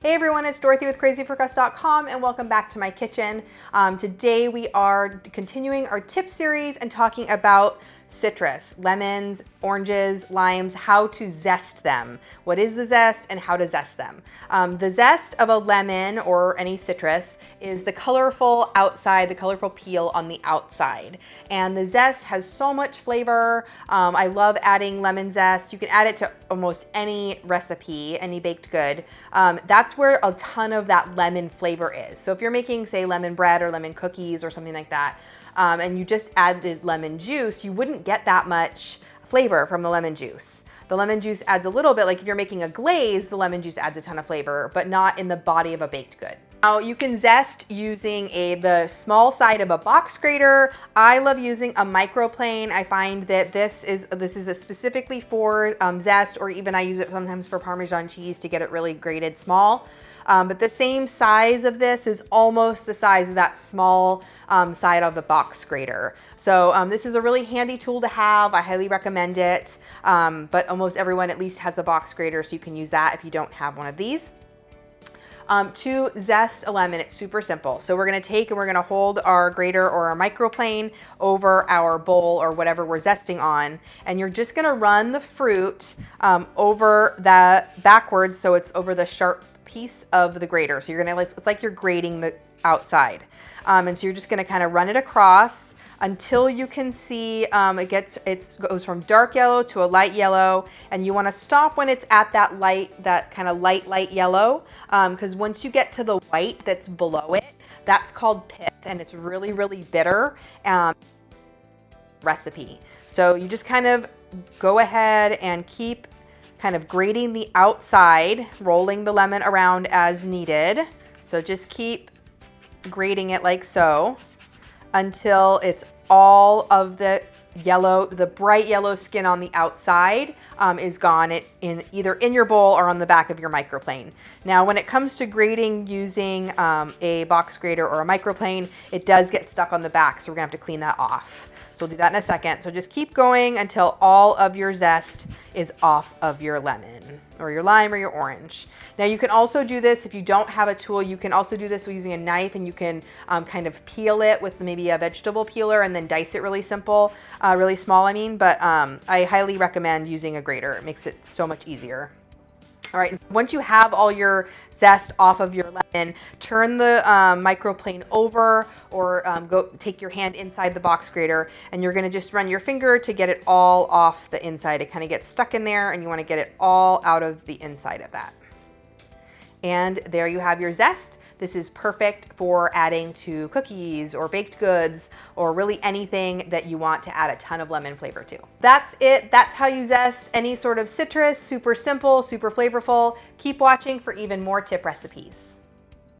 Hey everyone, it's Dorothy with crazyforcrust.com and welcome back to my kitchen. Today we are continuing our tip series and talking about citrus, lemons, oranges, limes, how to zest them. What is the zest and how to zest them? The zest of a lemon or any citrus is the colorful outside, the colorful peel on the outside. And the zest has so much flavor. I love adding lemon zest. You can add it to almost any recipe, any baked good. That's where a ton of that lemon flavor is. So if you're making, say, lemon bread or lemon cookies or something like that, and you just added lemon juice, you wouldn't get that much flavor from the lemon juice. The lemon juice adds a little bit, like if you're making a glaze, the lemon juice adds a ton of flavor, but not in the body of a baked good. Now you can zest using the small side of a box grater. I love using a microplane. I find that this is specifically for zest, or even I use it sometimes for Parmesan cheese to get it really grated small. But the same size of this is almost the size of that small side of the box grater. So this is a really handy tool to have. I highly recommend it. But almost everyone at least has a box grater, so you can use that if you don't have one of these. To zest a lemon, it's super simple. So we're gonna take and we're gonna hold our grater or our microplane over our bowl or whatever we're zesting on, and you're just gonna run the fruit over that backwards, so it's over the sharp piece of the grater. So you're gonna, it's like you're grating the outside. And so you're just gonna kind of run it across until you can see it goes from dark yellow to a light yellow, and you want to stop when it's at that kind of light yellow, because once you get to the white that's below it, that's called pith, and it's really, really bitter recipe. So you just kind of go ahead and keep kind of grating the outside, rolling the lemon around as needed. So just keep grating it like so until it's all of the yellow, the bright yellow skin on the outside is gone either in your bowl or on the back of your microplane. Now, when it comes to grating using a box grater or a microplane, it does get stuck on the back, so we're gonna have to clean that off. So we'll do that in a second. So just keep going until all of your zest is off of your lemon or your lime or your orange. Now you can also do this if you don't have a tool. You can also do this using a knife, and you can kind of peel it with maybe a vegetable peeler and then dice it really small, I mean. But I highly recommend using a grater. It makes it so much easier. All right, once you have all your zest off of your lemon, turn the microplane over, or go take your hand inside the box grater, and you're gonna just run your finger to get it all off the inside. It kind of gets stuck in there, and you wanna get it all out of the inside of that. And there you have your zest. This is perfect for adding to cookies or baked goods or really anything that you want to add a ton of lemon flavor to. That's it. That's how you zest any sort of citrus. Super simple, super flavorful. Keep watching for even more tip recipes.